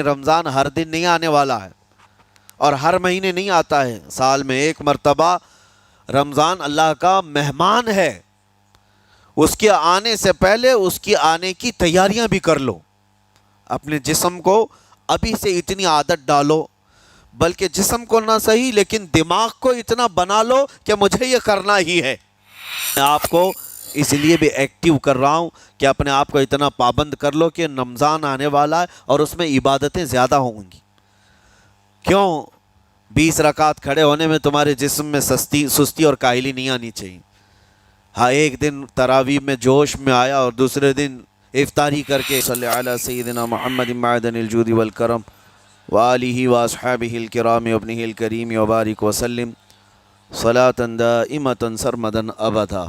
رمضان ہر دن نہیں آنے والا ہے اور ہر مہینے نہیں آتا ہے، سال میں ایک مرتبہ رمضان اللہ کا مہمان ہے۔ اس کے آنے سے پہلے اس کی آنے کی تیاریاں بھی کر لو، اپنے جسم کو ابھی سے اتنی عادت ڈالو، بلکہ جسم کو نہ صحیح لیکن دماغ کو اتنا بنا لو کہ مجھے یہ کرنا ہی ہے۔ میں آپ کو اس لیے بھی ایکٹیو کر رہا ہوں کہ اپنے آپ کو اتنا پابند کر لو کہ رمضان آنے والا ہے اور اس میں عبادتیں زیادہ ہوں گی۔ کیوں؟ 20 رکعت کھڑے ہونے میں تمہارے جسم میں سستی اور کاہلی نہیں آنی چاہیے۔ ہاں، ایک دن تراویح میں جوش میں آیا اور دوسرے دن افطاری کر کے صلی علی سیدنا محمد معدن الجود والکرم وآلہ واصحابہ الکرام وابنہ الکریم وبارک وسلم صلاۃ دائمۃ سرمدا ابدا۔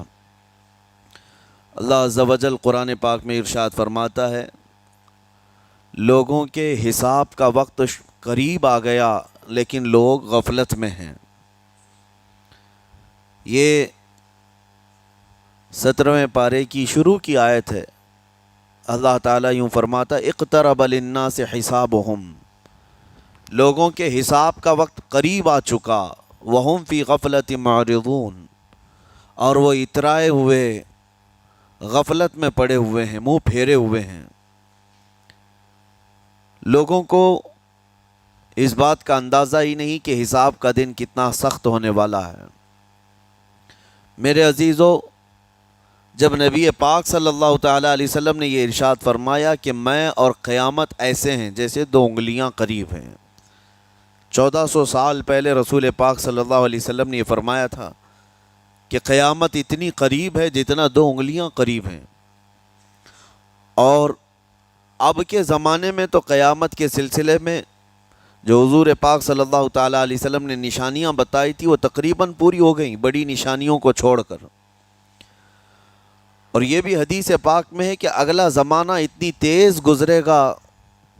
اللہ عز و جل قرآن پاک میں ارشاد فرماتا ہے، لوگوں کے حساب کا وقت قریب آ گیا لیکن لوگ غفلت میں ہیں۔ یہ 17ویں پارے کی شروع کی آیت ہے۔ اللہ تعالیٰ یوں فرماتا ہے، اقترب للناس حسابہم، لوگوں کے حساب کا وقت قریب آ چکا، وہم فی غفلت معرضون، اور وہ اترائے ہوئے غفلت میں پڑے ہوئے ہیں، منہ پھیرے ہوئے ہیں۔ لوگوں کو اس بات کا اندازہ ہی نہیں کہ حساب کا دن کتنا سخت ہونے والا ہے۔ میرے عزیزو، جب نبی پاک صلی اللہ تعالیٰ علیہ وسلم نے یہ ارشاد فرمایا کہ میں اور قیامت ایسے ہیں جیسے 2 انگلیاں قریب ہیں، 1400 سال پہلے رسول پاک صلی اللہ علیہ وسلم نے یہ فرمایا تھا کہ قیامت اتنی قریب ہے جتنا 2 انگلیاں قریب ہیں۔ اور اب کے زمانے میں تو قیامت کے سلسلے میں جو حضور پاک صلی اللہ تعالیٰ علیہ وسلم نے نشانیاں بتائی تھی وہ تقریباً پوری ہو گئیں، بڑی نشانیوں کو چھوڑ کر۔ اور یہ بھی حدیث پاک میں ہے کہ اگلا زمانہ اتنی تیز گزرے گا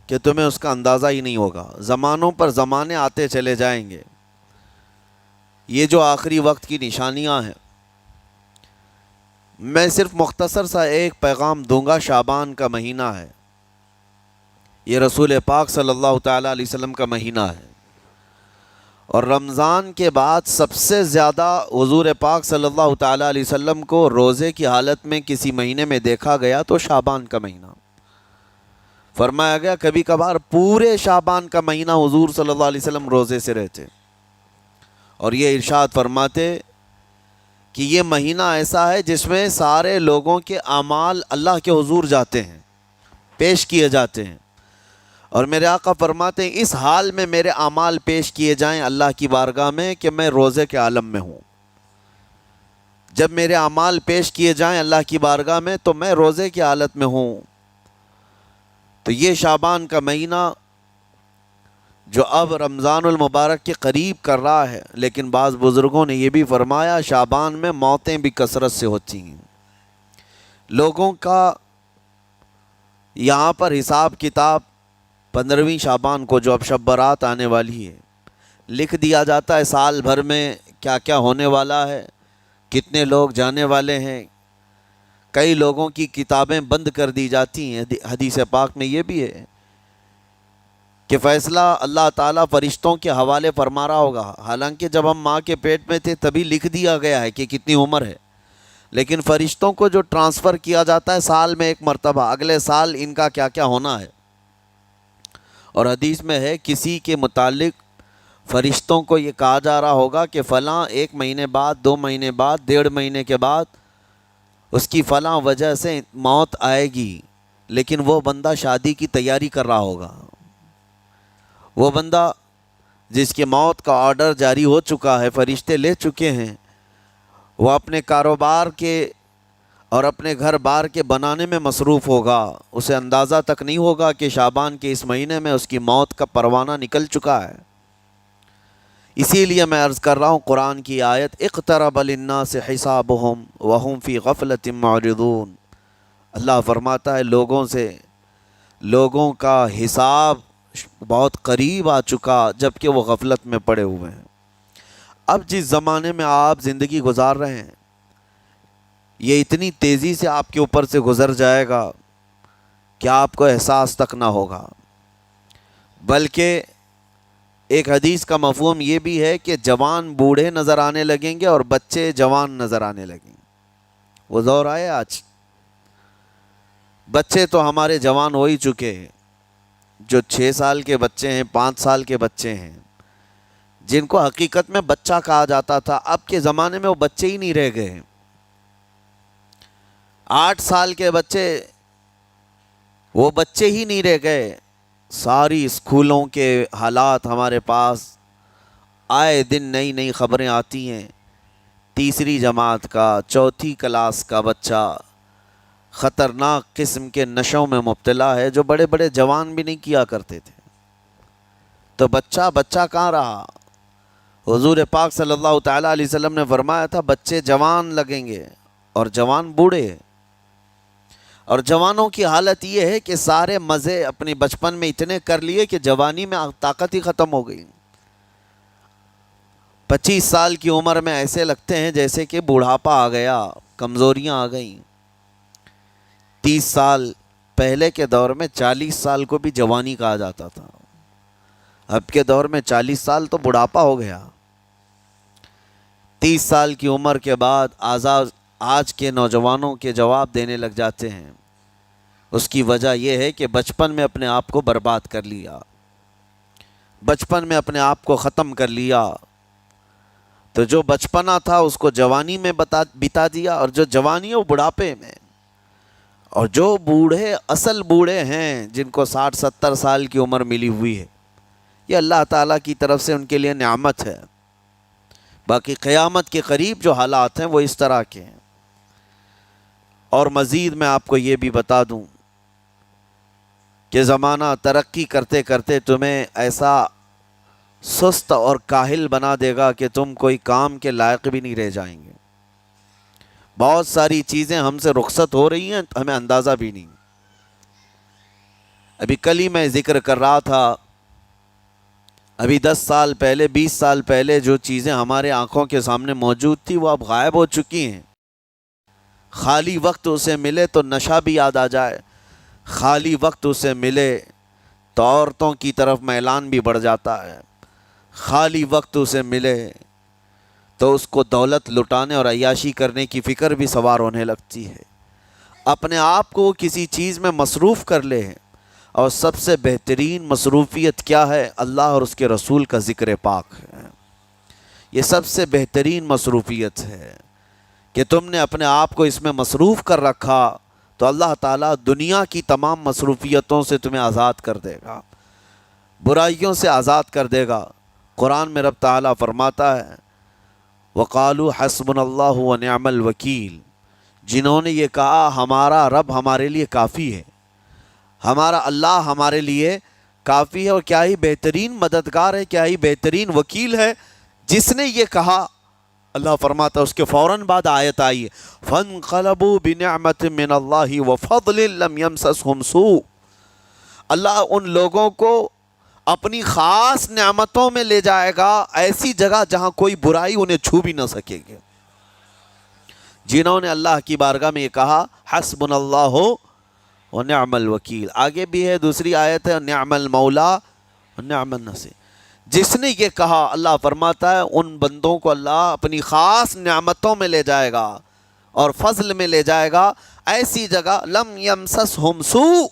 کہ تمہیں اس کا اندازہ ہی نہیں ہوگا، زمانوں پر زمانے آتے چلے جائیں گے۔ یہ جو آخری وقت کی نشانیاں ہیں، میں صرف مختصر سا ایک پیغام دوں گا۔ شعبان کا مہینہ ہے، یہ رسول پاک صلی اللہ تعالیٰ علیہ وسلم کا مہینہ ہے، اور رمضان کے بعد سب سے زیادہ حضور پاک صلی اللہ تعالیٰ علیہ وسلم کو روزے کی حالت میں کسی مہینے میں دیکھا گیا تو شعبان کا مہینہ۔ فرمایا گیا کبھی کبھار پورے شعبان کا مہینہ حضور صلی اللہ علیہ وسلم روزے سے رہتے، اور یہ ارشاد فرماتے کہ یہ مہینہ ایسا ہے جس میں سارے لوگوں کے اعمال اللہ کے حضور جاتے ہیں، پیش کیے جاتے ہیں، اور میرے آقا فرماتے ہیں اس حال میں میرے اعمال پیش کیے جائیں اللہ کی بارگاہ میں کہ میں روزے کے عالم میں ہوں۔ جب میرے اعمال پیش کیے جائیں اللہ کی بارگاہ میں تو میں روزے کی حالت میں ہوں۔ تو یہ شعبان کا مہینہ جو اب رمضان المبارک کے قریب کر رہا ہے، لیکن بعض بزرگوں نے یہ بھی فرمایا شعبان میں موتیں بھی کثرت سے ہوتی ہیں۔ لوگوں کا یہاں پر حساب کتاب 15ویں شعبان کو جو اب شب برات آنے والی ہے لکھ دیا جاتا ہے، سال بھر میں کیا کیا ہونے والا ہے، کتنے لوگ جانے والے ہیں۔ کئی لوگوں کی کتابیں بند کر دی جاتی ہیں۔ حدیث پاک میں یہ بھی ہے کہ فیصلہ اللہ تعالیٰ فرشتوں کے حوالے فرما رہا ہوگا، حالانکہ جب ہم ماں کے پیٹ میں تھے تبھی لکھ دیا گیا ہے کہ کتنی عمر ہے، لیکن فرشتوں کو جو ٹرانسفر کیا جاتا ہے سال میں ایک مرتبہ، اگلے سال ان کا کیا کیا ہونا ہے۔ اور حدیث میں ہے کسی کے متعلق فرشتوں کو یہ کہا جا رہا ہوگا کہ فلاں 1 مہینے بعد، 2 مہینے بعد، 1.5 مہینے کے بعد اس کی فلاں وجہ سے موت آئے گی، لیکن وہ بندہ شادی کی تیاری کر رہا ہوگا، وہ بندہ جس کی موت کا آرڈر جاری ہو چکا ہے، فرشتے لے چکے ہیں، وہ اپنے کاروبار کے اور اپنے گھر بار کے بنانے میں مصروف ہوگا، اسے اندازہ تک نہیں ہوگا کہ شعبان کے اس مہینے میں اس کی موت کا پروانہ نکل چکا ہے۔ اسی لیے میں عرض کر رہا ہوں قرآن کی آیت اقترب للناس حسابہم وہم فی غفلۃ معرضون، اللہ فرماتا ہے لوگوں کا حساب بہت قریب آ چکا جبکہ وہ غفلت میں پڑے ہوئے ہیں۔ اب جس زمانے میں آپ زندگی گزار رہے ہیں یہ اتنی تیزی سے آپ کے اوپر سے گزر جائے گا کہ آپ کو احساس تک نہ ہوگا۔ بلکہ ایک حدیث کا مفہوم یہ بھی ہے کہ جوان بوڑھے نظر آنے لگیں گے اور بچے جوان نظر آنے لگیں گے۔ وہ دور آئے آج، بچے تو ہمارے جوان ہو ہی چکے ہیں، جو 6 سال کے بچے ہیں، 5 سال کے بچے ہیں، جن کو حقیقت میں بچہ کہا جاتا تھا، اب کے زمانے میں وہ بچے ہی نہیں رہ گئے۔ 8 سال کے بچے وہ بچے ہی نہیں رہ گئے۔ ساری اسکولوں کے حالات ہمارے پاس آئے دن نئی نئی خبریں آتی ہیں۔ تیسری جماعت کا، چوتھی کلاس کا بچہ خطرناک قسم کے نشوں میں مبتلا ہے، جو بڑے بڑے جوان بھی نہیں کیا کرتے تھے۔ تو بچہ کہاں رہا؟ حضور پاک صلی اللہ تعالیٰ علیہ وسلم نے فرمایا تھا بچے جوان لگیں گے اور جوان بوڑھے۔ اور جوانوں کی حالت یہ ہے کہ سارے مزے اپنے بچپن میں اتنے کر لیے کہ جوانی میں طاقت ہی ختم ہو گئی۔ 25 سال کی عمر میں ایسے لگتے ہیں جیسے کہ بوڑھاپا آ گیا، کمزوریاں آ گئیں۔ 30 سال پہلے کے دور میں 40 سال کو بھی جوانی کہا جاتا تھا، اب کے دور میں 40 سال تو بڑھاپا ہو گیا۔ 30 سال کی عمر کے بعد آج کے نوجوانوں کے جواب دینے لگ جاتے ہیں۔ اس کی وجہ یہ ہے کہ بچپن میں اپنے آپ کو برباد کر لیا، بچپن میں اپنے آپ کو ختم کر لیا۔ تو جو بچپنا تھا اس کو جوانی میں بتا دیا، اور جو جوانی ہے وہ بڑھاپے میں۔ اور جو بوڑھے اصل بوڑھے ہیں، جن کو 60-70 سال کی عمر ملی ہوئی ہے، یہ اللہ تعالیٰ کی طرف سے ان کے لیے نعمت ہے۔ باقی قیامت کے قریب جو حالات ہیں وہ اس طرح کے ہیں۔ اور مزید میں آپ کو یہ بھی بتا دوں کہ زمانہ ترقی کرتے کرتے تمہیں ایسا سست اور کاہل بنا دے گا کہ تم کوئی کام کے لائق بھی نہیں رہ جائیں گے۔ بہت ساری چیزیں ہم سے رخصت ہو رہی ہیں، ہمیں اندازہ بھی نہیں۔ ابھی کل ہی میں ذکر کر رہا تھا، ابھی 10 سال پہلے، 20 سال پہلے جو چیزیں ہمارے آنکھوں کے سامنے موجود تھی وہ اب غائب ہو چکی ہیں۔ خالی وقت اسے ملے تو نشہ بھی یاد آ جائے، خالی وقت اسے ملے تو عورتوں کی طرف میلان بھی بڑھ جاتا ہے، خالی وقت اسے ملے تو اس کو دولت لٹانے اور عیاشی کرنے کی فکر بھی سوار ہونے لگتی ہے۔ اپنے آپ کو کسی چیز میں مصروف کر لے، اور سب سے بہترین مصروفیت کیا ہے؟ اللہ اور اس کے رسول کا ذکر پاک ہے۔ یہ سب سے بہترین مصروفیت ہے کہ تم نے اپنے آپ کو اس میں مصروف کر رکھا تو اللہ تعالیٰ دنیا کی تمام مصروفیتوں سے تمہیں آزاد کر دے گا، برائیوں سے آزاد کر دے گا۔ قرآن میں رب تعالیٰ فرماتا ہے وَقَالُوا حَسْبُنَا اللَّهُ وَنِعْمَ الْوَكِيلُ، جنہوں نے یہ کہا ہمارا رب ہمارے لیے کافی ہے، ہمارا اللہ ہمارے لیے کافی ہے، اور کیا ہی بہترین مددگار ہے، کیا ہی بہترین وکیل ہے جس نے یہ کہا۔ اللہ فرماتا ہے اس کے فوراً بعد آیت آئی فَانْقَلَبُوا بِنِعْمَةٍ مِّنَ اللَّهِ وَفَضْلٍ لَمْ يَمْسَسْهُمْ سُوءٌ، اللہ ان لوگوں کو اپنی خاص نعمتوں میں لے جائے گا، ایسی جگہ جہاں کوئی برائی انہیں چھو بھی نہ سکے گی۔ جنہوں نے اللہ کی بارگاہ میں یہ کہا حسبنا اللہ ونعم الوکیل، آگے بھی ہے دوسری آیت ہے نعم المولا ونعم النصیر، جس نے یہ کہا اللہ فرماتا ہے ان بندوں کو اللہ اپنی خاص نعمتوں میں لے جائے گا اور فضل میں لے جائے گا، ایسی جگہ لم یمسسہم سوء،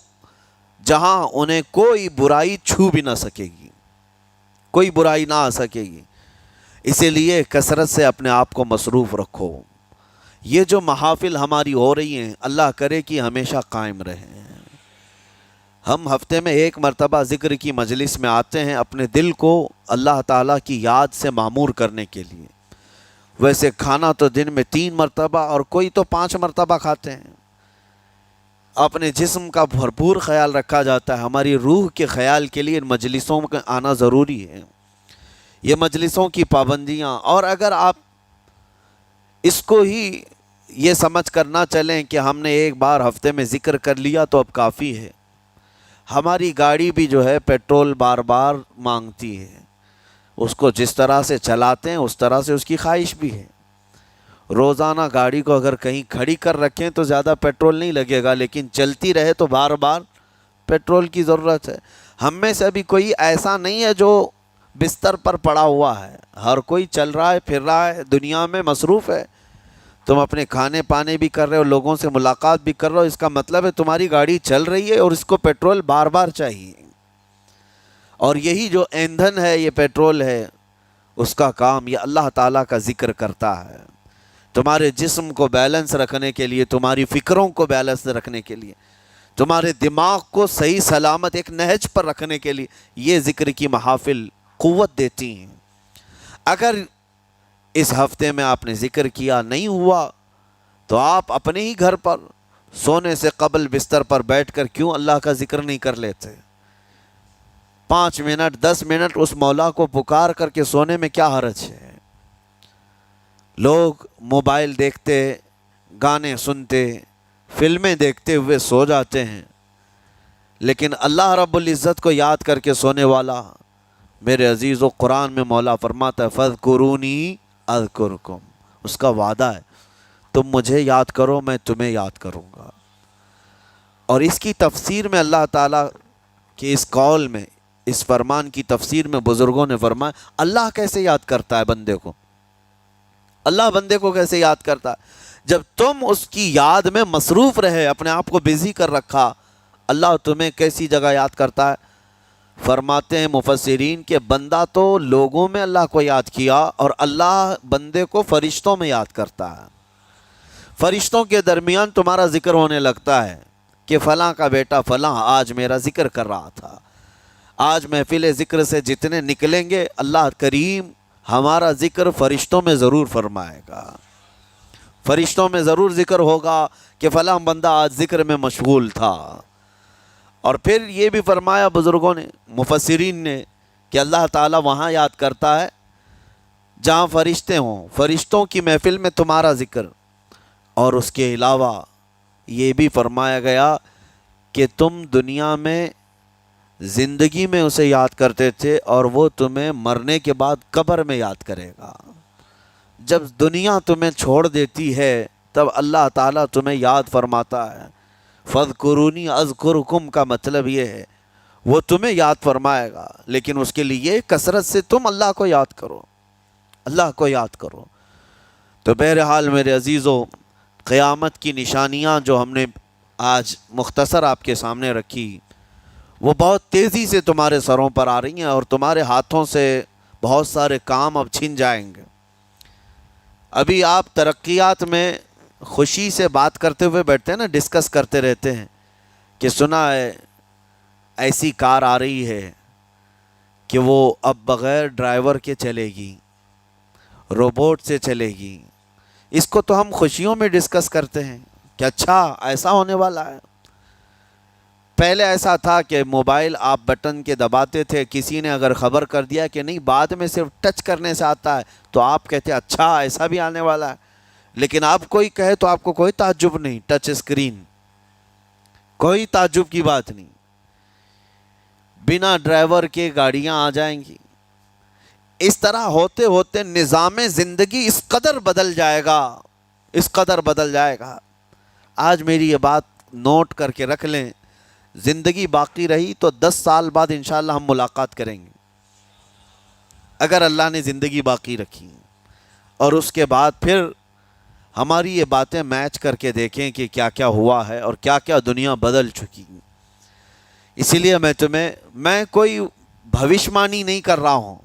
جہاں انہیں کوئی برائی چھو بھی نہ سکے گی، کوئی برائی نہ آ سکے گی۔ اسی لیے کثرت سے اپنے آپ کو مصروف رکھو۔ یہ جو محافل ہماری ہو رہی ہیں اللہ کرے کہ ہمیشہ قائم رہیں۔ ہم ہفتے میں 1 مرتبہ ذکر کی مجلس میں آتے ہیں اپنے دل کو اللہ تعالیٰ کی یاد سے معمور کرنے کے لیے۔ ویسے کھانا تو دن میں 3 مرتبہ اور کوئی تو 5 مرتبہ کھاتے ہیں۔ اپنے جسم کا بھرپور خیال رکھا جاتا ہے، ہماری روح کے خیال کے لیے ان مجلسوں میں آنا ضروری ہے۔ یہ مجلسوں کی پابندیاں، اور اگر آپ اس کو ہی یہ سمجھ کر نہ چلیں کہ ہم نے ایک بار ہفتے میں ذکر کر لیا تو اب کافی ہے۔ ہماری گاڑی بھی جو ہے پیٹرول بار بار مانگتی ہے، اس کو جس طرح سے چلاتے ہیں اس طرح سے اس کی خواہش بھی ہے۔ روزانہ گاڑی کو اگر کہیں کھڑی کر رکھیں تو زیادہ پیٹرول نہیں لگے گا، لیکن چلتی رہے تو بار بار پیٹرول کی ضرورت ہے۔ ہم میں سے ابھی کوئی ایسا نہیں ہے جو بستر پر پڑا ہوا ہے، ہر کوئی چل رہا ہے، پھر رہا ہے، دنیا میں مصروف ہے۔ تم اپنے کھانے پانے بھی کر رہے ہو، لوگوں سے ملاقات بھی کر رہے ہو، اس کا مطلب ہے تمہاری گاڑی چل رہی ہے اور اس کو پیٹرول بار بار چاہیے، اور یہی جو ایندھن ہے، یہ پیٹرول ہے، اس کا کام یہ اللہ تعالیٰ کا ذکر کرتا ہے، تمہارے جسم کو بیلنس رکھنے کے لیے، تمہاری فکروں کو بیلنس رکھنے کے لیے، تمہارے دماغ کو صحیح سلامت ایک نہج پر رکھنے کے لیے یہ ذکر کی محافل قوت دیتی ہیں۔ اگر اس ہفتے میں آپ نے ذکر کیا نہیں ہوا تو آپ اپنے ہی گھر پر سونے سے قبل بستر پر بیٹھ کر کیوں اللہ کا ذکر نہیں کر لیتے؟ 5 منٹ 10 منٹ اس مولا کو پکار کر کے سونے میں کیا حرج ہے؟ لوگ موبائل دیکھتے، گانے سنتے، فلمیں دیکھتے ہوئے سو جاتے ہیں، لیکن اللہ رب العزت کو یاد کر کے سونے والا، میرے عزیزو، قرآن میں مولا فرماتا ہے فَاذْكُرُونِي أَذْكُرْكُمْ، اس کا وعدہ ہے تم مجھے یاد کرو میں تمہیں یاد کروں گا۔ اور اس کی تفسیر میں اللہ تعالیٰ کے اس قول میں، اس فرمان کی تفسیر میں بزرگوں نے فرمایا اللہ کیسے یاد کرتا ہے بندے کو؟ اللہ بندے کو کیسے یاد کرتا ہے؟ جب تم اس کی یاد میں مصروف رہے، اپنے آپ کو بزی کر رکھا، اللہ تمہیں کیسی جگہ یاد کرتا ہے؟ فرماتے ہیں مفسرین کہ بندہ تو لوگوں میں اللہ کو یاد کیا، اور اللہ بندے کو فرشتوں میں یاد کرتا ہے۔ فرشتوں کے درمیان تمہارا ذکر ہونے لگتا ہے کہ فلاں کا بیٹا فلاں آج میرا ذکر کر رہا تھا۔ آج محفل ذکر سے جتنے نکلیں گے، اللہ کریم ہمارا ذکر فرشتوں میں ضرور فرمائے گا، فرشتوں میں ضرور ذکر ہوگا کہ فلاں بندہ آج ذکر میں مشغول تھا۔ اور پھر یہ بھی فرمایا بزرگوں نے، مفسرین نے، کہ اللہ تعالیٰ وہاں یاد کرتا ہے جہاں فرشتے ہوں، فرشتوں کی محفل میں تمہارا ذکر۔ اور اس کے علاوہ یہ بھی فرمایا گیا کہ تم دنیا میں زندگی میں اسے یاد کرتے تھے، اور وہ تمہیں مرنے کے بعد قبر میں یاد کرے گا۔ جب دنیا تمہیں چھوڑ دیتی ہے تب اللہ تعالیٰ تمہیں یاد فرماتا ہے۔ فَاذْكُرُونِي أَذْكُرْكُمْ کا مطلب یہ ہے وہ تمہیں یاد فرمائے گا، لیکن اس کے لیے کثرت سے تم اللہ کو یاد کرو، اللہ کو یاد کرو۔ تو بہرحال میرے عزیزو، قیامت کی نشانیاں جو ہم نے آج مختصر آپ کے سامنے رکھی، وہ بہت تیزی سے تمہارے سروں پر آ رہی ہیں، اور تمہارے ہاتھوں سے بہت سارے کام اب چھن جائیں گے۔ ابھی آپ ترقیات میں خوشی سے بات کرتے ہوئے بیٹھتے ہیں نا، ڈسکس کرتے رہتے ہیں کہ سنا ہے ایسی کار آ رہی ہے کہ وہ اب بغیر ڈرائیور کے چلے گی، روبوٹ سے چلے گی۔ اس کو تو ہم خوشیوں میں ڈسکس کرتے ہیں کہ اچھا ایسا ہونے والا ہے۔ پہلے ایسا تھا کہ موبائل آپ بٹن کے دباتے تھے، کسی نے اگر خبر کر دیا کہ نہیں بعد میں صرف ٹچ کرنے سے آتا ہے تو آپ کہتے اچھا ایسا بھی آنے والا ہے۔ لیکن آپ کوئی کہے تو آپ کو کوئی تعجب نہیں، ٹچ اسکرین، کوئی تعجب کی بات نہیں، بنا ڈرائیور کے گاڑیاں آ جائیں گی۔ اس طرح ہوتے ہوتے نظام زندگی اس قدر بدل جائے گا، اس قدر بدل جائے گا۔ آج میری یہ بات نوٹ کر کے رکھ لیں، زندگی باقی رہی تو 10 سال بعد انشاءاللہ ہم ملاقات کریں گے، اگر اللہ نے زندگی باقی رکھی، اور اس کے بعد پھر ہماری یہ باتیں میچ کر کے دیکھیں کہ کیا کیا ہوا ہے اور کیا کیا دنیا بدل چکی۔ اسی لیے میں کوئی بھوشمانی نہیں کر رہا ہوں،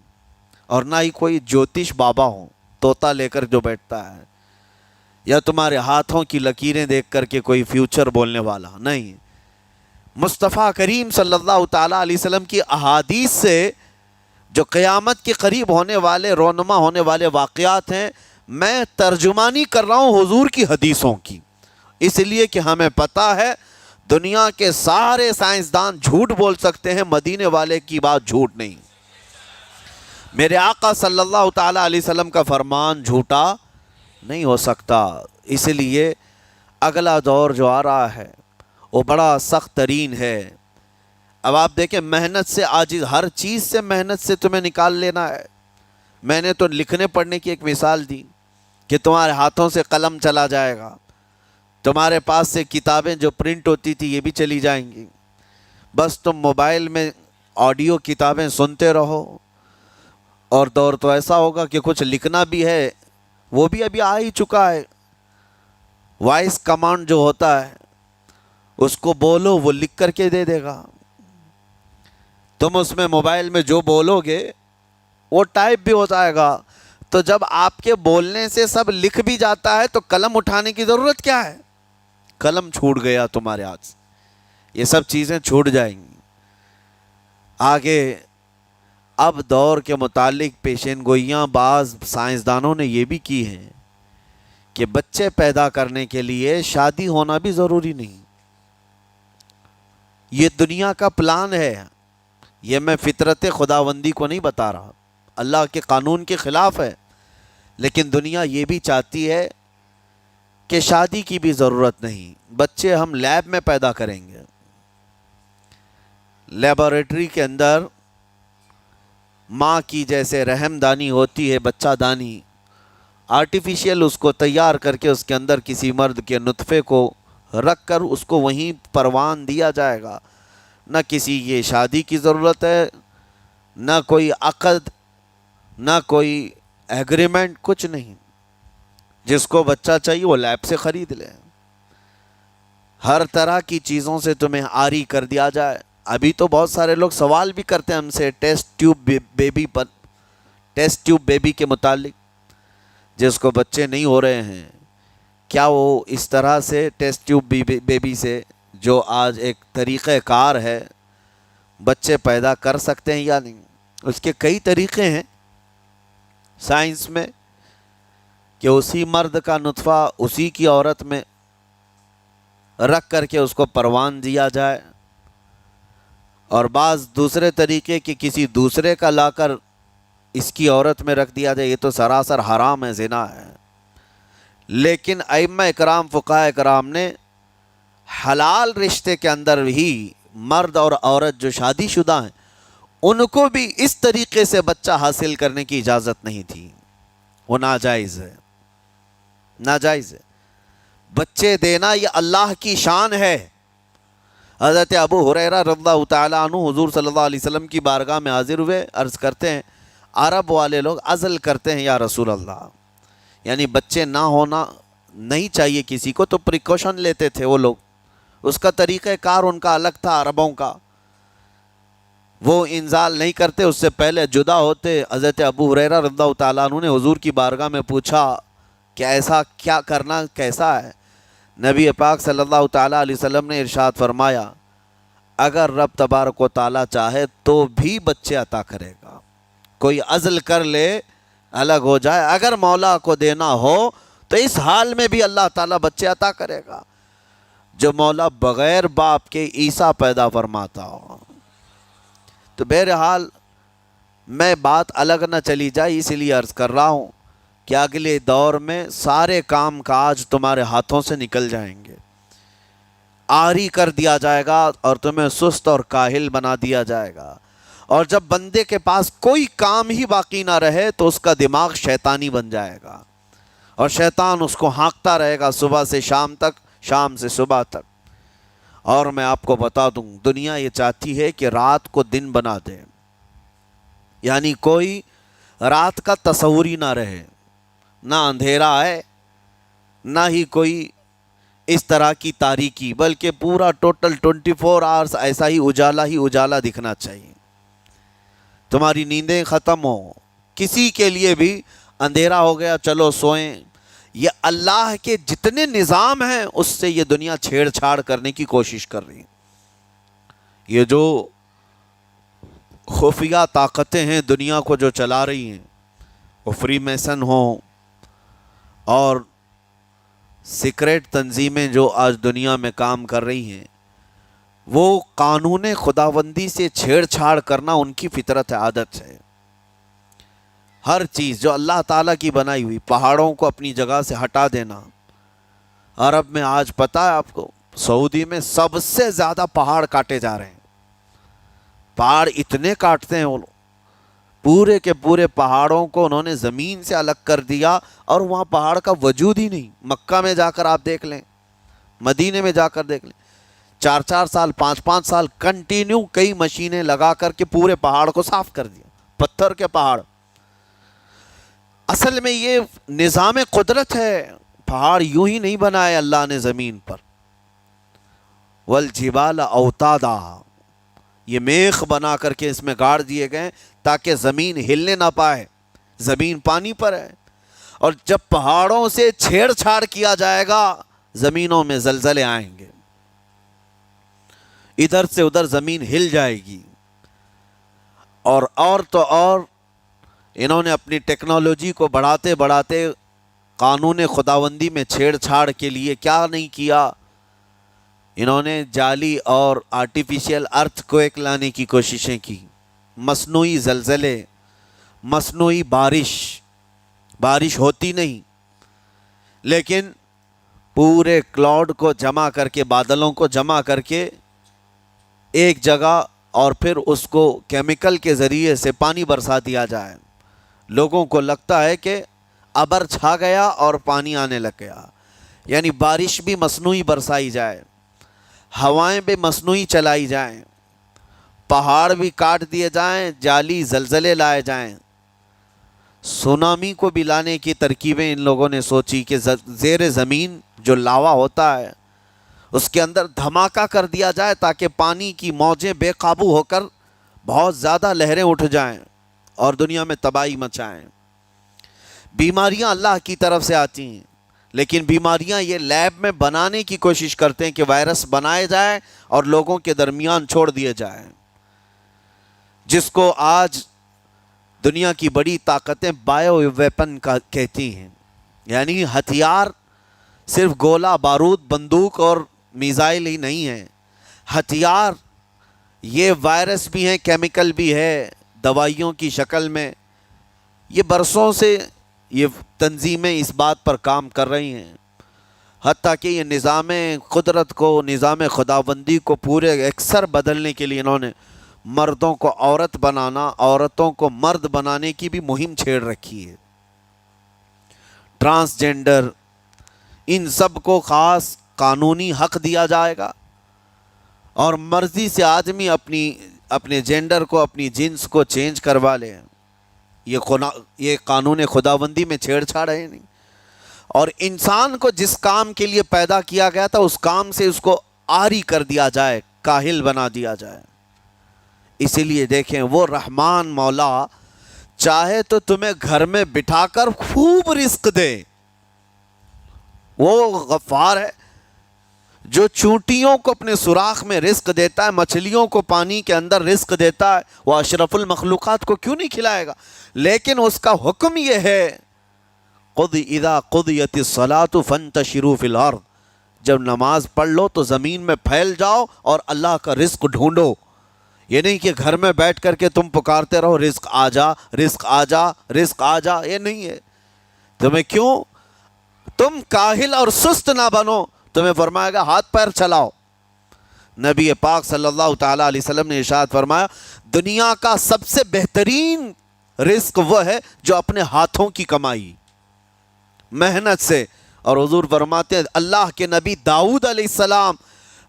اور نہ ہی کوئی جوتش بابا ہوں، طوطا لے کر جو بیٹھتا ہے، یا تمہارے ہاتھوں کی لکیریں دیکھ کر کے کوئی فیوچر بولنے والا نہیں۔ مصطفیٰ کریم صلی اللہ تعالیٰ علیہ وسلم کی احادیث سے جو قیامت کے قریب ہونے والے، رونما ہونے والے واقعات ہیں، میں ترجمانی کر رہا ہوں حضور کی حدیثوں کی، اس لیے کہ ہمیں پتہ ہے دنیا کے سارے سائنسدان جھوٹ بول سکتے ہیں، مدینے والے کی بات جھوٹ نہیں۔ میرے آقا صلی اللہ تعالیٰ علیہ وسلم کا فرمان جھوٹا نہیں ہو سکتا۔ اس لیے اگلا دور جو آ رہا ہے وہ بڑا سخت ترین ہے۔ اب آپ دیکھیں، محنت سے عاجز، ہر چیز سے محنت سے تمہیں نکال لینا ہے۔ میں نے تو لکھنے پڑھنے کی ایک مثال دی کہ تمہارے ہاتھوں سے قلم چلا جائے گا، تمہارے پاس سے کتابیں جو پرنٹ ہوتی تھی یہ بھی چلی جائیں گی، بس تم موبائل میں آڈیو کتابیں سنتے رہو، اور دور تو ایسا ہوگا کہ کچھ لکھنا بھی ہے وہ بھی ابھی آ ہی چکا ہے، وائس کمانڈ جو ہوتا ہے اس کو بولو وہ لکھ کر کے دے دے گا، تم اس میں موبائل میں جو بولو گے وہ ٹائپ بھی ہو جائے گا۔ تو جب آپ کے بولنے سے سب لکھ بھی جاتا ہے تو قلم اٹھانے کی ضرورت کیا ہے؟ قلم چھوٹ گیا تمہارے ہاتھ سے، یہ سب چیزیں چھوٹ جائیں گی آگے۔ اب دور کے متعلق پیشین گوئیاں بعض سائنسدانوں نے یہ بھی کی ہیں کہ بچے پیدا کرنے کے لیے شادی ہونا بھی ضروری نہیں، یہ دنیا کا پلان ہے، یہ میں فطرت خداوندی کو نہیں بتا رہا، اللہ کے قانون کے خلاف ہے، لیکن دنیا یہ بھی چاہتی ہے کہ شادی کی بھی ضرورت نہیں، بچے ہم لیب میں پیدا کریں گے، لیبارٹری کے اندر ماں کی جیسے رحم دانی ہوتی ہے، بچہ دانی، آرٹیفیشیل اس کو تیار کر کے اس کے اندر کسی مرد کے نطفے کو رکھ کر اس کو وہیں پروان دیا جائے گا، نہ کسی یہ شادی کی ضرورت ہے، نہ کوئی عقد، نہ کوئی ایگریمنٹ، کچھ نہیں، جس کو بچہ چاہیے وہ لیب سے خرید لے، ہر طرح کی چیزوں سے تمہیں عاری کر دیا جائے۔ ابھی تو بہت سارے لوگ سوال بھی کرتے ہیں ہم سے ٹیسٹ ٹیوب بیبی کے متعلق، جس کو بچے نہیں ہو رہے ہیں، کیا وہ اس طرح سے ٹیسٹ ٹیوب بیبی سے جو آج ایک طریقہ کار ہے بچے پیدا کر سکتے ہیں یا نہیں؟ اس کے کئی طریقے ہیں سائنس میں کہ اسی مرد کا نطفہ اسی کی عورت میں رکھ کر کے اس کو پروان دیا جائے، اور بعض دوسرے طریقے کہ کسی دوسرے کا لا کر اس کی عورت میں رکھ دیا جائے، یہ تو سراسر حرام ہے، زنا ہے۔ لیکن ائمہ اکرام، فقہاء اکرام نے حلال رشتے کے اندر ہی مرد اور عورت جو شادی شدہ ہیں ان کو بھی اس طریقے سے بچہ حاصل کرنے کی اجازت نہیں تھی، وہ ناجائز ہے، ناجائز ہے۔ بچے دینا یہ اللہ کی شان ہے۔ حضرت ابو ہریرہ رضی اللہ تعالیٰ عنہ حضور صلی اللہ علیہ وسلم کی بارگاہ میں حاضر ہوئے، عرض کرتے ہیں عرب والے لوگ عزل کرتے ہیں یا رسول اللہ، یعنی بچے نہ ہونا نہیں چاہیے کسی کو، تو پریکاشن لیتے تھے وہ لوگ، اس کا طریقہ کار ان کا الگ تھا عربوں کا، وہ انزال نہیں کرتے، اس سے پہلے جدا ہوتے۔ حضرت ابو ہریرہ رضی اللہ تعالیٰ عنہ نے حضور کی بارگاہ میں پوچھا کہ ایسا کیا کرنا کیسا ہے؟ نبی پاک صلی اللہ تعالیٰ علیہ وسلم نے ارشاد فرمایا اگر رب تبارک و تعالیٰ چاہے تو بھی بچے عطا کرے گا، کوئی عزل کر لے الگ ہو جائے، اگر مولا کو دینا ہو تو اس حال میں بھی اللہ تعالیٰ بچے عطا کرے گا، جو مولا بغیر باپ کے عیسیٰ پیدا فرماتا ہو۔ تو بہرحال میں بات الگ نہ چلی جائے اس لیے عرض کر رہا ہوں کہ اگلے دور میں سارے کام کاج تمہارے ہاتھوں سے نکل جائیں گے، عاری کر دیا جائے گا اور تمہیں سست اور کاہل بنا دیا جائے گا، اور جب بندے کے پاس کوئی کام ہی باقی نہ رہے تو اس کا دماغ شیطانی بن جائے گا، اور شیطان اس کو ہانکتا رہے گا صبح سے شام تک، شام سے صبح تک۔ اور میں آپ کو بتا دوں دنیا یہ چاہتی ہے کہ رات کو دن بنا دے، یعنی کوئی رات کا تصور ہی نہ رہے، نہ اندھیرا ہے نہ ہی کوئی اس طرح کی تاریکی، بلکہ پورا ٹوٹل 24 آورس ایسا ہی اجالا دکھنا چاہیے، تمہاری نیندیں ختم ہو، کسی کے لیے بھی اندھیرا ہو گیا چلو سوئیں، یہ اللہ کے جتنے نظام ہیں اس سے یہ دنیا چھیڑ چھاڑ کرنے کی کوشش کر رہی ہے۔ یہ جو خفیہ طاقتیں ہیں دنیا کو جو چلا رہی ہیں، وہ فری میسن ہوں اور سیکریٹ تنظیمیں جو آج دنیا میں کام کر رہی ہیں، وہ قانون خداوندی سے چھیڑ چھاڑ کرنا ان کی فطرت عادت ہے۔ ہر چیز جو اللہ تعالیٰ کی بنائی ہوئی، پہاڑوں کو اپنی جگہ سے ہٹا دینا۔ عرب میں آج پتہ ہے آپ کو، سعودی میں سب سے زیادہ پہاڑ کاٹے جا رہے ہیں، پہاڑ اتنے کاٹتے ہیں وہ لوگ، پورے کے پورے پہاڑوں کو انہوں نے زمین سے الگ کر دیا، اور وہاں پہاڑ کا وجود ہی نہیں۔ مکہ میں جا کر آپ دیکھ لیں، مدینے میں جا کر دیکھ لیں، 4 سال 5 سال کنٹینیو کئی مشینیں لگا کر کے پورے پہاڑ کو صاف کر دیا، پتھر کے پہاڑ۔ اصل میں یہ نظام قدرت ہے، پہاڑ یوں ہی نہیں بنائے اللہ نے زمین پر۔ والجبال اوتادا، یہ میخ بنا کر کے اس میں گاڑ دیے گئے تاکہ زمین ہلنے نہ پائے، زمین پانی پر ہے، اور جب پہاڑوں سے چھیڑ چھاڑ کیا جائے گا زمینوں میں زلزلے آئیں گے، ادھر سے ادھر زمین ہل جائے گی۔ اور تو اور انہوں نے اپنی ٹیکنالوجی کو بڑھاتے بڑھاتے قانون خداوندی میں چھیڑ چھاڑ کے لیے کیا نہیں کیا، انہوں نے جعلی اور آرٹیفیشل ارتھ کویک لانے کی کوششیں کی، مصنوعی زلزلے، مصنوعی بارش ہوتی نہیں، لیکن پورے کلاؤڈ کو جمع کر کے، بادلوں کو جمع کر کے ایک جگہ، اور پھر اس کو کیمیکل کے ذریعے سے پانی برسا دیا جائے۔ لوگوں کو لگتا ہے کہ ابر چھا گیا اور پانی آنے لگ گیا، یعنی بارش بھی مصنوعی برسائی جائے، ہوائیں بھی مصنوعی چلائی جائیں، پہاڑ بھی کاٹ دیے جائیں، جعلی زلزلے لائے جائیں۔ سونامی کو بھی لانے کی ترکیبیں ان لوگوں نے سوچی کہ زیر زمین جو لاوا ہوتا ہے اس کے اندر دھماکہ کر دیا جائے تاکہ پانی کی موجیں بے قابو ہو کر بہت زیادہ لہریں اٹھ جائیں اور دنیا میں تباہی مچائیں۔ بیماریاں اللہ کی طرف سے آتی ہیں، لیکن بیماریاں یہ لیب میں بنانے کی کوشش کرتے ہیں کہ وائرس بنائے جائے اور لوگوں کے درمیان چھوڑ دیے جائیں، جس کو آج دنیا کی بڑی طاقتیں بایو ویپن کا کہتی ہیں، یعنی ہتھیار صرف گولہ بارود بندوق اور میزائل ہی نہیں ہیں، ہتھیار یہ وائرس بھی ہیں، کیمیکل بھی ہے، دوائیوں کی شکل میں۔ یہ برسوں سے یہ تنظیمیں اس بات پر کام کر رہی ہیں، حتیٰ کہ یہ نظام قدرت کو، نظام خداوندی کو پورے اکثر بدلنے کے لیے انہوں نے مردوں کو عورت بنانا، عورتوں کو مرد بنانے کی بھی مہم چھیڑ رکھی ہے۔ ٹرانسجینڈر، ان سب کو خاص قانونی حق دیا جائے گا، اور مرضی سے آدمی اپنے جینڈر کو، اپنی جنس کو چینج کروا لے۔ یہ قانون خداوندی میں چھیڑ چھاڑ ہے نہیں، اور انسان کو جس کام کے لیے پیدا کیا گیا تھا اس کام سے اس کو عاری کر دیا جائے، کاہل بنا دیا جائے۔ اسی لیے دیکھیں، وہ رحمان مولا چاہے تو تمہیں گھر میں بٹھا کر خوب رزق دے، وہ غفار ہے جو چونٹیوں کو اپنے سوراخ میں رزق دیتا ہے، مچھلیوں کو پانی کے اندر رزق دیتا ہے، وہ اشرف المخلوقات کو کیوں نہیں کھلائے گا؟ لیکن اس کا حکم یہ ہے، قُضِ اِذَا قُضِيَتِ الصَّلَاةُ فَانْتَشِرُوا فِي الْأَرْضِ، جب نماز پڑھ لو تو زمین میں پھیل جاؤ اور اللہ کا رزق ڈھونڈو۔ یہ نہیں کہ گھر میں بیٹھ کر کے تم پکارتے رہو رزق آ جا، رزق آ جا، رزق آ جا، یہ نہیں ہے۔ تمہیں کیوں؟ تم کاہل اور سست نہ بنو، تمہیں فرمائے گا ہاتھ پیر چلاؤ۔ نبی پاک صلی اللہ تعالیٰ علیہ وسلم نے ارشاد فرمایا، دنیا کا سب سے بہترین رزق وہ ہے جو اپنے ہاتھوں کی کمائی، محنت سے۔ اور حضور فرماتے ہیں اللہ کے نبی داؤد علیہ السلام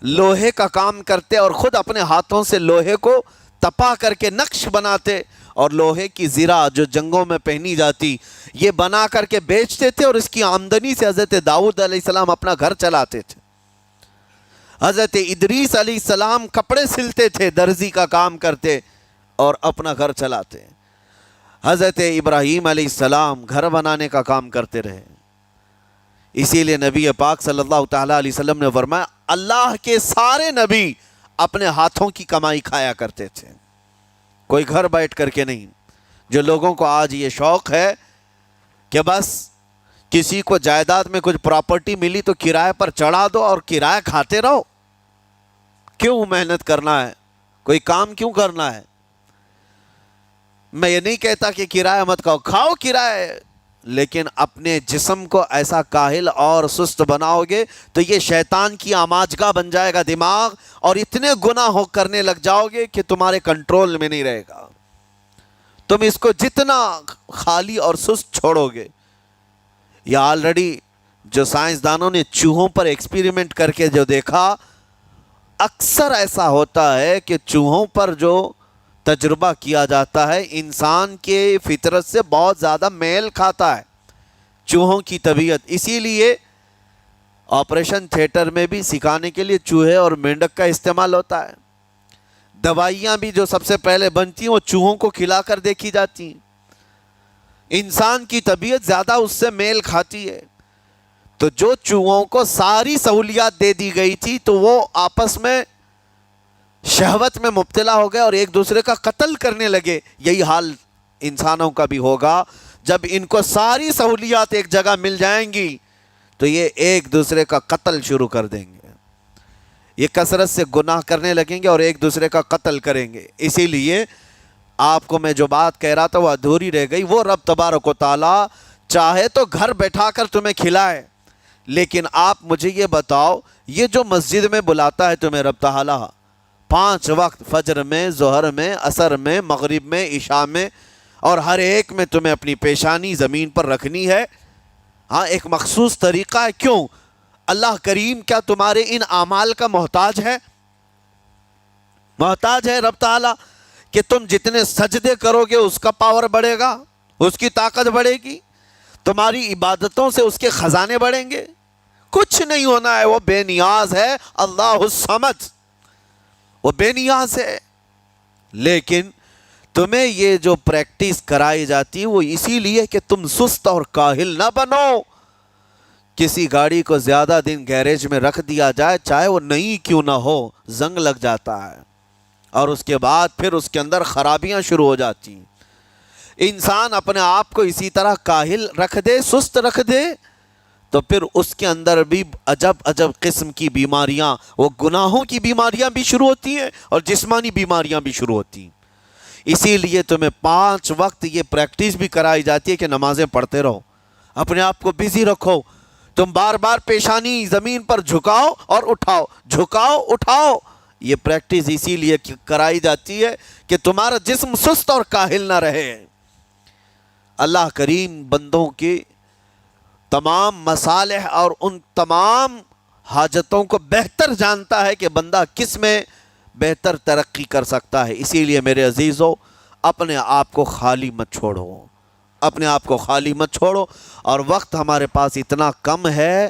لوہے کا کام کرتے اور خود اپنے ہاتھوں سے لوہے کو تپا کر کے نقش بناتے، اور لوہے کی زرہ جو جنگوں میں پہنی جاتی یہ بنا کر کے بیچتے تھے، اور اس کی آمدنی سے حضرت داؤد علیہ السلام اپنا گھر چلاتے تھے۔ حضرت ادریس علیہ السلام کپڑے سلتے تھے، درزی کا کام کرتے اور اپنا گھر چلاتے۔ حضرت ابراہیم علیہ السلام گھر بنانے کا کام کرتے رہے۔ اسی لیے نبی پاک صلی اللہ تعالیٰ علیہ وسلم نے فرمایا اللہ کے سارے نبی اپنے ہاتھوں کی کمائی کھایا کرتے تھے، کوئی گھر بیٹھ کر کے نہیں۔ جو لوگوں کو آج یہ شوق ہے کہ بس کسی کو جائیداد میں کچھ پراپرٹی ملی تو کرائے پر چڑھا دو اور کرایہ کھاتے رہو، کیوں محنت کرنا ہے؟ کوئی کام کیوں کرنا ہے؟ میں یہ نہیں کہتا کہ کرایہ مت کھاؤ، کھاؤ کرایہ، لیکن اپنے جسم کو ایسا کاہل اور سست بناؤ گے تو یہ شیطان کی آماجگاہ بن جائے گا دماغ، اور اتنے گناہ کرنے لگ جاؤ گے کہ تمہارے کنٹرول میں نہیں رہے گا۔ تم اس کو جتنا خالی اور سست چھوڑو گے، یا آلریڈی جو سائنسدانوں نے چوہوں پر ایکسپیریمنٹ کر کے جو دیکھا اکثر ایسا ہوتا ہے کہ چوہوں پر جو تجربہ کیا جاتا ہے انسان کے فطرت سے بہت زیادہ میل کھاتا ہے چوہوں کی طبیعت. اسی لیے آپریشن تھیٹر میں بھی سکھانے کے لیے چوہے اور مینڈک کا استعمال ہوتا ہے. دوائیاں بھی جو سب سے پہلے بنتی ہیں وہ چوہوں کو کھلا کر دیکھی جاتی ہیں. انسان کی طبیعت زیادہ اس سے میل کھاتی ہے. تو جو چوہوں کو ساری سہولیات دے دی گئی تھی تو وہ آپس میں شہوت میں مبتلا ہو گئے اور ایک دوسرے کا قتل کرنے لگے. یہی حال انسانوں کا بھی ہوگا جب ان کو ساری سہولیات ایک جگہ مل جائیں گی تو یہ ایک دوسرے کا قتل شروع کر دیں گے. یہ کثرت سے گناہ کرنے لگیں گے اور ایک دوسرے کا قتل کریں گے. اسی لیے آپ کو میں جو بات کہہ رہا تھا وہ ادھوری رہ گئی. وہ رب تبارک و تعالیٰ چاہے تو گھر بیٹھا کر تمہیں کھلائے, لیکن آپ مجھے یہ بتاؤ یہ جو مسجد میں بلاتا ہے تمہیں رب تعالیٰ 5 وقت فجر میں, ظہر میں, عصر میں, مغرب میں, عشاء میں, اور ہر ایک میں تمہیں اپنی پیشانی زمین پر رکھنی ہے. ہاں ایک مخصوص طریقہ ہے. کیوں؟ اللہ کریم کیا تمہارے ان اعمال کا محتاج ہے؟ محتاج ہے رب تعالیٰ کہ تم جتنے سجدے کرو گے اس کا پاور بڑھے گا, اس کی طاقت بڑھے گی, تمہاری عبادتوں سے اس کے خزانے بڑھیں گے؟ کچھ نہیں ہونا ہے. وہ بے نیاز ہے, اللہ الصمد, وہ بے نیاز ہے. لیکن تمہیں یہ جو پریکٹس کرائی جاتی ہے وہ اسی لیے کہ تم سست اور کاہل نہ بنو. کسی گاڑی کو زیادہ دن گیریج میں رکھ دیا جائے, چاہے وہ نئی کیوں نہ ہو, زنگ لگ جاتا ہے اور اس کے بعد پھر اس کے اندر خرابیاں شروع ہو جاتی ہیں. انسان اپنے آپ کو اسی طرح کاہل رکھ دے, سست رکھ دے, تو پھر اس کے اندر بھی عجب عجب قسم کی بیماریاں, وہ گناہوں کی بیماریاں بھی شروع ہوتی ہیں اور جسمانی بیماریاں بھی شروع ہوتی ہیں. اسی لیے تمہیں 5 وقت یہ پریکٹس بھی کرائی جاتی ہے کہ نمازیں پڑھتے رہو, اپنے آپ کو بزی رکھو. تم بار بار پیشانی زمین پر جھکاؤ اور اٹھاؤ, جھکاؤ اٹھاؤ. یہ پریکٹس اسی لیے کرائی جاتی ہے کہ تمہارا جسم سست اور کاہل نہ رہے. اللہ کریم بندوں کے تمام مصالح اور ان تمام حاجتوں کو بہتر جانتا ہے کہ بندہ کس میں بہتر ترقی کر سکتا ہے. اسی لیے میرے عزیزو اپنے آپ کو خالی مت چھوڑو, اپنے آپ کو خالی مت چھوڑو. اور وقت ہمارے پاس اتنا کم ہے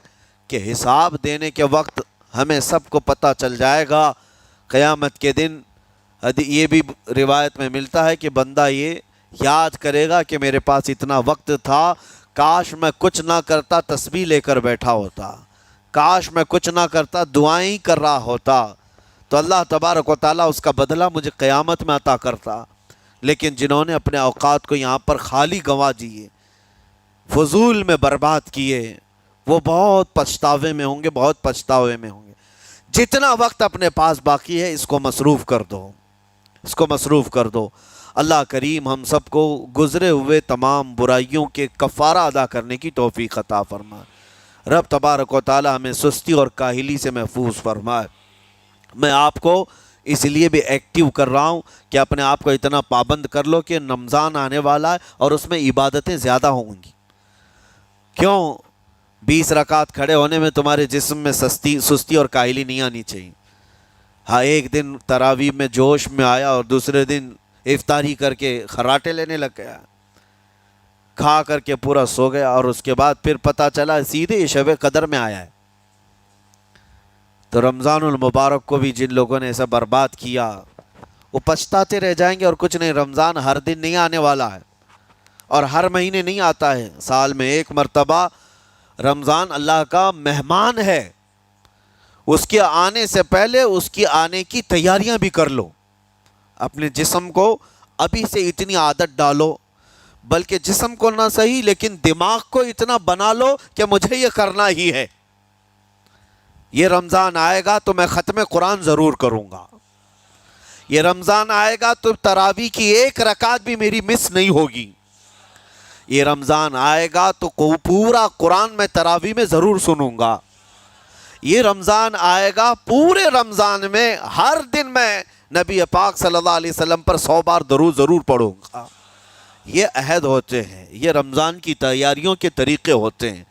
کہ حساب دینے کے وقت ہمیں سب کو پتہ چل جائے گا قیامت کے دن. یہ بھی روایت میں ملتا ہے کہ بندہ یہ یاد کرے گا کہ میرے پاس اتنا وقت تھا, کاش میں کچھ نہ کرتا تسبیح لے کر بیٹھا ہوتا, کاش میں کچھ نہ کرتا دعائیں ہی کر رہا ہوتا, تو اللہ تبارک و تعالیٰ اس کا بدلہ مجھے قیامت میں عطا کرتا. لیکن جنہوں نے اپنے اوقات کو یہاں پر خالی گنوا دیے, فضول میں برباد کیے, وہ بہت پچھتاوے میں ہوں گے, بہت پچھتاوے میں ہوں گے. جتنا وقت اپنے پاس باقی ہے اس کو مصروف کر دو, اس کو مصروف کر دو. اللہ کریم ہم سب کو گزرے ہوئے تمام برائیوں کے کفارہ ادا کرنے کی توفیق عطا فرمائے. رب تبارک و تعالی ہمیں سستی اور کاہلی سے محفوظ فرمائے. میں آپ کو اس لیے بھی ایکٹیو کر رہا ہوں کہ اپنے آپ کو اتنا پابند کر لو کہ رمضان آنے والا ہے اور اس میں عبادتیں زیادہ ہوں گی. کیوں؟ 20 رکعت کھڑے ہونے میں تمہارے جسم میں سستی اور کاہلی نہیں آنی چاہیے. ہاں ایک دن تراویح میں جوش میں آیا اور دوسرے دن افطاری کر کے خراٹے لینے لگ گیا, کھا کر کے پورا سو گیا, اور اس کے بعد پھر پتہ چلا سیدھے شب قدر میں آیا ہے. تو رمضان المبارک کو بھی جن لوگوں نے ایسا برباد کیا وہ پچھتاتے رہ جائیں گے. اور کچھ نہیں, رمضان ہر دن نہیں آنے والا ہے اور ہر مہینے نہیں آتا ہے, سال میں ایک مرتبہ رمضان اللہ کا مہمان ہے. اس کے آنے سے پہلے اس کی آنے کی تیاریاں بھی کر لو. اپنے جسم کو ابھی سے اتنی عادت ڈالو, بلکہ جسم کو نہ صحیح لیکن دماغ کو اتنا بنا لو کہ مجھے یہ کرنا ہی ہے. یہ رمضان آئے گا تو میں ختم قرآن ضرور کروں گا, یہ رمضان آئے گا تو تراویح کی 1 رکعت بھی میری مس نہیں ہوگی, یہ رمضان آئے گا تو پورا قرآن میں تراویح میں ضرور سنوں گا, یہ رمضان آئے گا پورے رمضان میں ہر دن میں نبی پاک صلی اللہ علیہ وسلم پر 100 بار درود ضرور پڑھوں گا. یہ عہد ہوتے ہیں, یہ رمضان کی تیاریوں کے طریقے ہوتے ہیں.